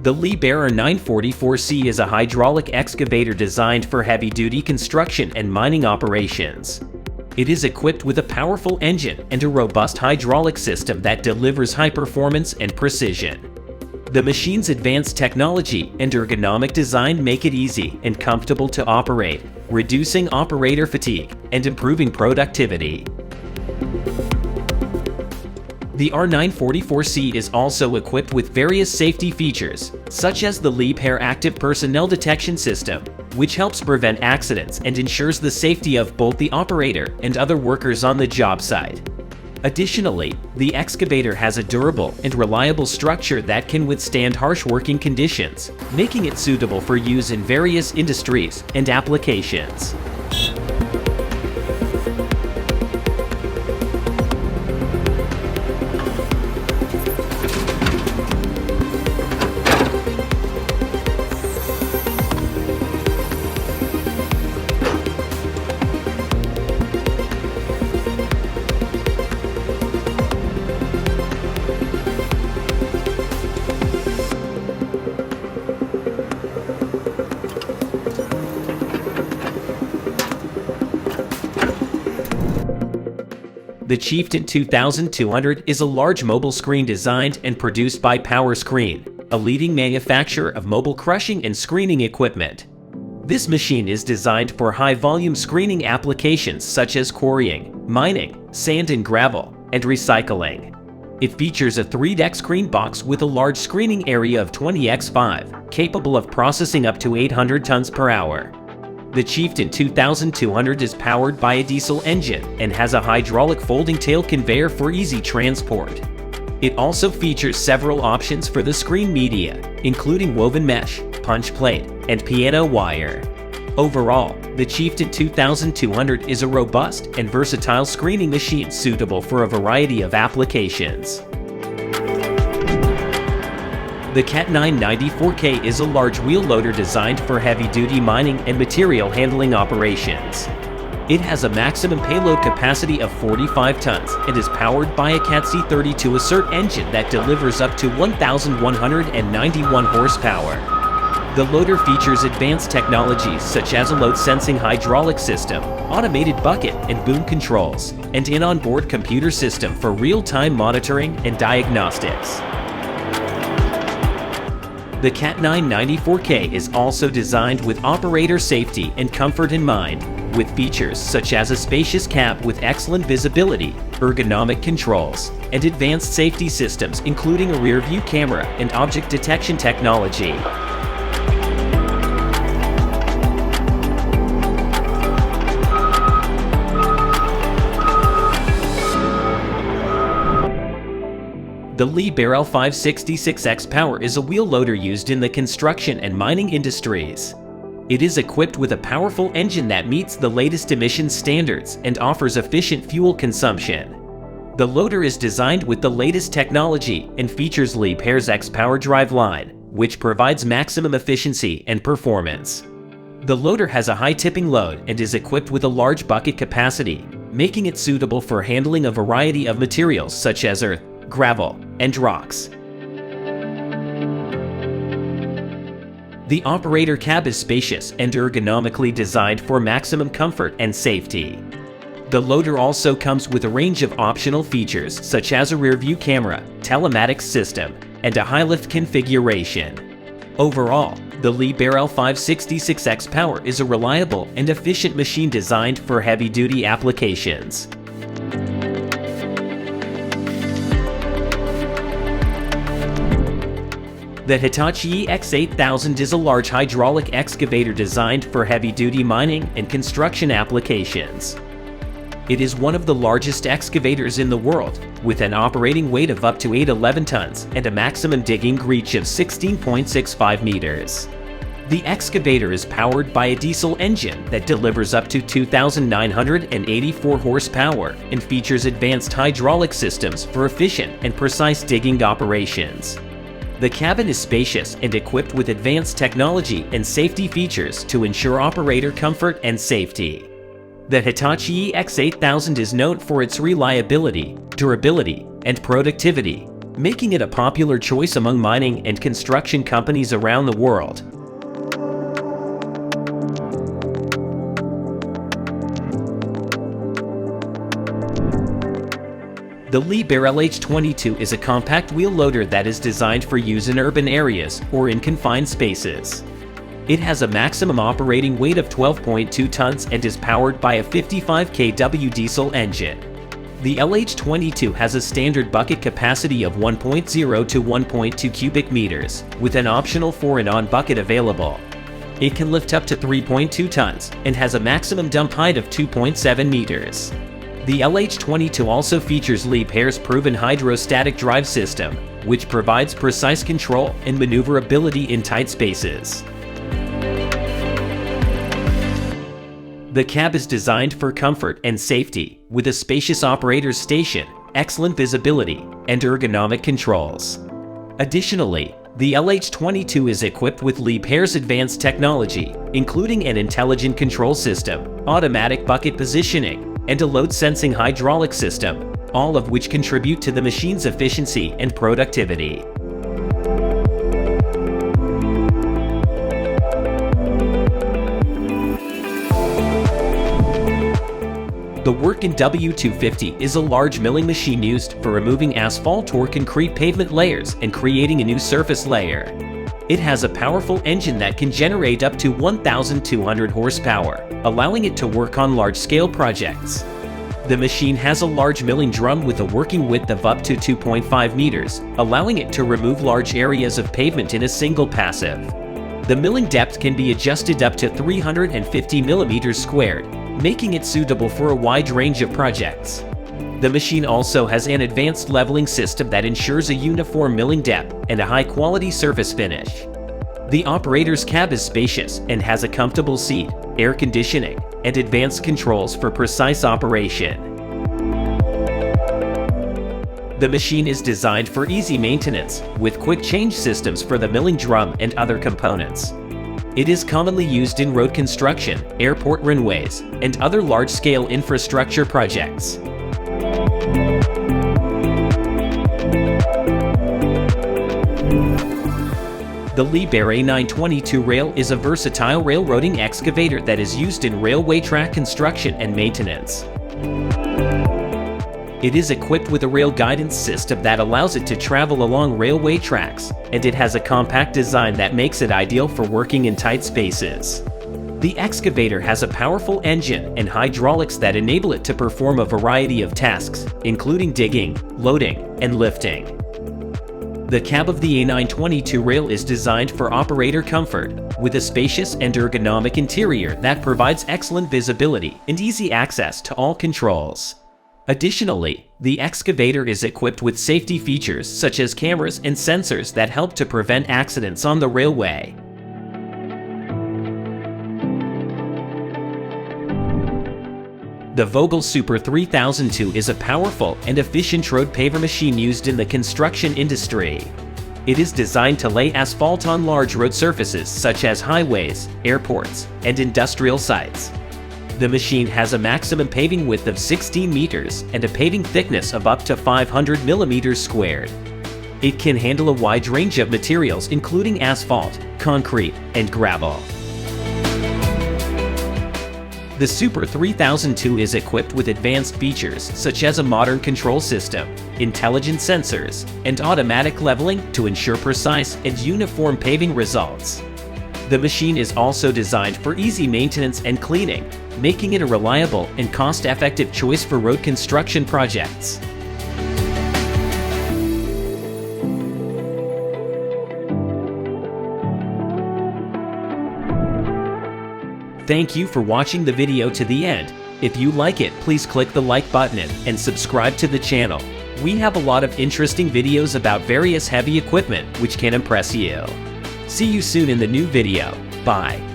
The Liebherr R924C is a hydraulic excavator designed for heavy-duty construction and mining operations. It is equipped with a powerful engine and a robust hydraulic system that delivers high performance and precision. The machine's advanced technology and ergonomic design make it easy and comfortable to operate, reducing operator fatigue and improving productivity. The R924C is also equipped with various safety features, such as the Liebherr Active Personnel Detection System, which helps prevent accidents and ensures the safety of both the operator and other workers on the job site. Additionally, the excavator has a durable and reliable structure that can withstand harsh working conditions, making it suitable for use in various industries and applications. The Chieftain 2200 is a large mobile screen designed and produced by Powerscreen, a leading manufacturer of mobile crushing and screening equipment. This machine is designed for high-volume screening applications such as quarrying, mining, sand and gravel, and recycling. It features a 3-deck screen box with a large screening area of 20x5, capable of processing up to 800 tons per hour. The Chieftain 2200 is powered by a diesel engine and has a hydraulic folding tail conveyor for easy transport. It also features several options for the screen media, including woven mesh, punch plate, and piano wire. Overall, the Chieftain 2200 is a robust and versatile screening machine suitable for a variety of applications. The Cat 994K is a large wheel loader designed for heavy-duty mining and material handling operations. It has a maximum payload capacity of 45 tons and is powered by a Cat C32 Assert engine that delivers up to 1,191 horsepower. The loader features advanced technologies such as a load-sensing hydraulic system, automated bucket and boom controls, and an onboard computer system for real-time monitoring and diagnostics. The Cat 994K is also designed with operator safety and comfort in mind, with features such as a spacious cab with excellent visibility, ergonomic controls, and advanced safety systems including a rear-view camera and object detection technology. The Liebherr L566 XPower is a wheel loader used in the construction and mining industries. It is equipped with a powerful engine that meets the latest emissions standards and offers efficient fuel consumption. The loader is designed with the latest technology and features Liebherr's XPower driveline, which provides maximum efficiency and performance. The loader has a high tipping load and is equipped with a large bucket capacity, making it suitable for handling a variety of materials such as earth, gravel, and rocks. The operator cab is spacious and ergonomically designed for maximum comfort and safety. The loader also comes with a range of optional features such as a rear-view camera, telematics system, and a high-lift configuration. Overall, the Liebherr L566 XPower is a reliable and efficient machine designed for heavy-duty applications. The Hitachi EX8000 is a large hydraulic excavator designed for heavy-duty mining and construction applications. It is one of the largest excavators in the world, with an operating weight of up to 811 tons and a maximum digging reach of 16.65 meters. The excavator is powered by a diesel engine that delivers up to 2,984 horsepower and features advanced hydraulic systems for efficient and precise digging operations. The cabin is spacious and equipped with advanced technology and safety features to ensure operator comfort and safety. The Hitachi EX8000 is known for its reliability, durability, and productivity, making it a popular choice among mining and construction companies around the world. The Liebherr LH22 is a compact wheel loader that is designed for use in urban areas or in confined spaces. It has a maximum operating weight of 12.2 tons and is powered by a 55 kW diesel engine. The LH22 has a standard bucket capacity of 1.0 to 1.2 cubic meters, with an optional fore and on bucket available. It can lift up to 3.2 tons and has a maximum dump height of 2.7 meters. The LH22 also features Liebherr's proven hydrostatic drive system, which provides precise control and maneuverability in tight spaces. The cab is designed for comfort and safety, with a spacious operator's station, excellent visibility, and ergonomic controls. Additionally, the LH22 is equipped with Liebherr's advanced technology, including an intelligent control system, automatic bucket positioning, and a load-sensing hydraulic system, all of which contribute to the machine's efficiency and productivity. The Wirtgen W250 is a large milling machine used for removing asphalt or concrete pavement layers and creating a new surface layer. It has a powerful engine that can generate up to 1,200 horsepower, allowing it to work on large-scale projects. The machine has a large milling drum with a working width of up to 2.5 meters, allowing it to remove large areas of pavement in a single passive. The milling depth can be adjusted up to 350 millimeters squared, making it suitable for a wide range of projects. The machine also has an advanced leveling system that ensures a uniform milling depth and a high-quality surface finish. The operator's cab is spacious and has a comfortable seat, air conditioning, and advanced controls for precise operation. The machine is designed for easy maintenance, with quick change systems for the milling drum and other components. It is commonly used in road construction, airport runways, and other large-scale infrastructure projects. The Liebherr A922 rail is a versatile railroading excavator that is used in railway track construction and maintenance. It is equipped with a rail guidance system that allows it to travel along railway tracks, and it has a compact design that makes it ideal for working in tight spaces. The excavator has a powerful engine and hydraulics that enable it to perform a variety of tasks, including digging, loading, and lifting. The cab of the A922 rail is designed for operator comfort, with a spacious and ergonomic interior that provides excellent visibility and easy access to all controls. Additionally, the excavator is equipped with safety features such as cameras and sensors that help to prevent accidents on the railway. The Vogele Super 3002 is a powerful and efficient road paver machine used in the construction industry. It is designed to lay asphalt on large road surfaces such as highways, airports, and industrial sites. The machine has a maximum paving width of 16 meters and a paving thickness of up to 500 millimeters squared. It can handle a wide range of materials including asphalt, concrete, and gravel. The Super 3002 is equipped with advanced features such as a modern control system, intelligent sensors, and automatic leveling to ensure precise and uniform paving results. The machine is also designed for easy maintenance and cleaning, making it a reliable and cost-effective choice for road construction projects. Thank you for watching the video to the end. If you like it, please click the like button and subscribe to the channel. We have a lot of interesting videos about various heavy equipment which can impress you. See you soon in the new video. Bye.